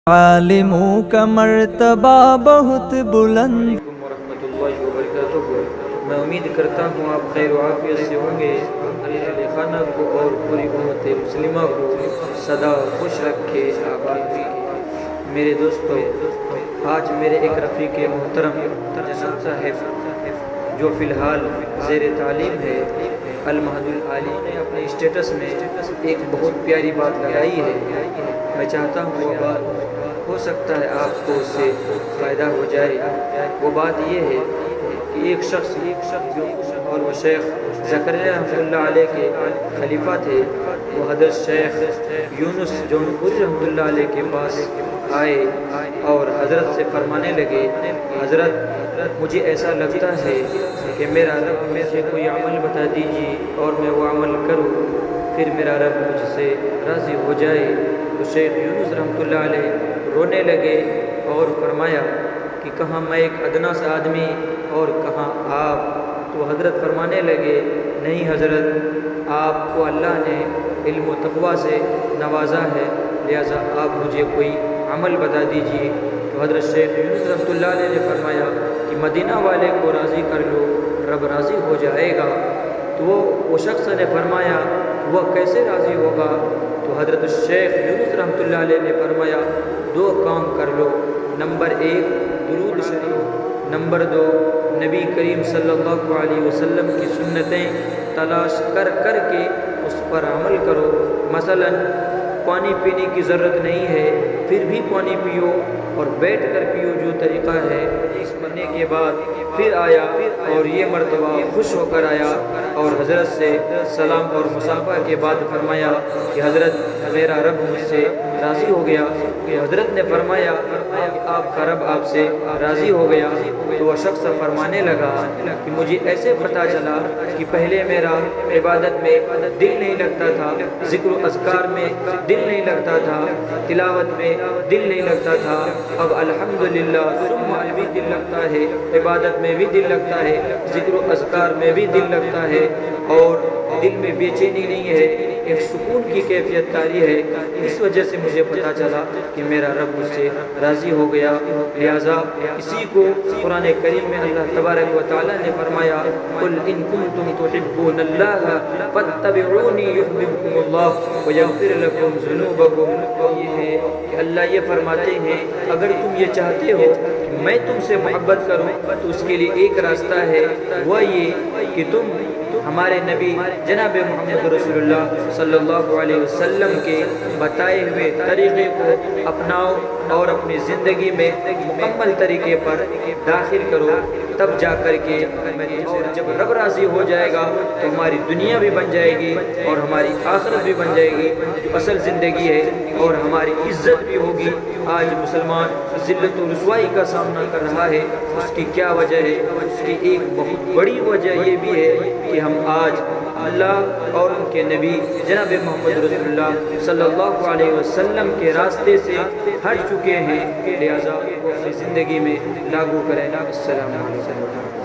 عالموں کا مرتبہ بہت بلند۔ ورحمۃ اللہ وبرکاتہ۔ میں امید کرتا ہوں آپ خیر و عافیت سے ہوں گے۔ اہل خانہ کو اور پوری امت مسلمہ کو سدا خوش رکھے، آباد رکھے۔ میرے دوستو، آج میرے ایک رفیق محترم جناب صاحب جو فی الحال زیر تعلیم ہے، المہد العالی نے اپنے اسٹیٹس میں ایک بہت پیاری بات لگائی ہے۔ میں چاہتا ہوں وہ بات ہو سکتا ہے آپ کو اس سے فائدہ ہو جائے۔ وہ بات یہ ہے کہ ایک شخص جو اور وہ شیخ زکریا رحمۃ اللہ علیہ کے خلیفہ تھے، وہ حضرت شیخ یونس جونپوری رحمۃ اللہ علیہ کے پاس آئے اور حضرت سے فرمانے لگے، حضرت مجھے ایسا لگتا ہے کہ میرا رب مجھے کوئی عمل بتا دیجیے اور میں وہ عمل کروں، پھر میرا رب مجھ سے راضی ہو جائے۔ تو شیخ یونس رحمۃ اللہ علیہ رونے لگے اور فرمایا کہ کہاں میں ایک ادنا سا آدمی اور کہاں آپ؟ تو حضرت فرمانے لگے، نہیں حضرت، آپ کو اللہ نے علم و تقوی سے نوازا ہے، لہذا آپ مجھے کوئی عمل بتا دیجیے۔ تو حضرت شیخ یونس رحمۃ اللہ علیہ نے فرمایا کہ مدینہ والے کو راضی کر لو، رب راضی ہو جائے گا۔ تو وہ شخص نے فرمایا وہ کیسے راضی ہوگا؟ تو حضرت شیخ یونس رحمۃ اللہ علیہ نے فرمایا دو کام کر لو، نمبر 1 درود شریف، نمبر 2 نبی کریم صلی اللہ علیہ وسلم کی سنتیں تلاش کر کے اس پر عمل کرو۔ مثلا پانی پینے کی ضرورت نہیں ہے، پھر بھی پانی پیو اور بیٹھ کر پیو جو طریقہ ہے۔ اس پڑھنے کے بعد پھر آیا اور یہ مرتبہ خوش ہو کر آیا اور حضرت سے سلام اور مصافحہ کے بعد فرمایا کہ حضرت میرا رب مجھ سے راضی ہو گیا۔ حضرت نے فرمایا کہ آپ کا رب آپ سے راضی ہو گیا۔ تو وہ شخص فرمانے لگا کہ مجھے ایسے پتہ چلا کہ پہلے میرا عبادت میں دل نہیں لگتا تھا، ذکر و اذکار میں دل نہیں لگتا تھا، تلاوت میں دل نہیں لگتا تھا، اب الحمدللہ ثم بھی دل لگتا ہے، عبادت میں بھی دل لگتا ہے، ذکر و اذکار میں بھی دل لگتا ہے اور دل میں بے چینی نہیں ہے، ایک سکون کی کیفیت طاری ہے۔ اس وجہ سے مجھے پتہ چلا کہ میرا رب مجھ سے راضی ہو گیا۔ لہذا اسی کو قرآن کریم میں اللہ تبارک و تعالیٰ نے فرمایا قل ان کنتم تحبون اللہ فاتبعونی یحببکم اللہ ویغفر لکم ذنوبکم۔ یہ ہے کہ اللہ یہ فرماتے ہیں اگر تم یہ چاہتے ہو کہ میں تم سے محبت کروں تو اس کے لیے ایک راستہ ہے، وہ یہ کہ تم ہمارے نبی جناب محمد رسول اللہ صلی اللہ علیہ وسلم کے بتائے ہوئے طریقے کو اپناؤ اور اپنی زندگی میں مکمل طریقے پر داخل کرو، تب جا کر کے اور جب رب راضی ہو جائے گا تو ہماری دنیا بھی بن جائے گی اور ہماری آخرت بھی بن جائے گی، جو اصل زندگی ہے، اور ہماری عزت بھی ہوگی۔ آج مسلمان ذلت و رسوائی کا سامنا کر رہا ہے، اس کی کیا وجہ ہے؟ اس کی ایک بہت بڑی وجہ یہ بھی ہے کہ ہم آج اللہ اور ان کے نبی جناب محمد رسول اللہ صلی اللہ علیہ وسلم کے راستے سے ہٹ چکے ہیں، لہذا اپنی زندگی میں لاگو کریں۔ السلام علیکم۔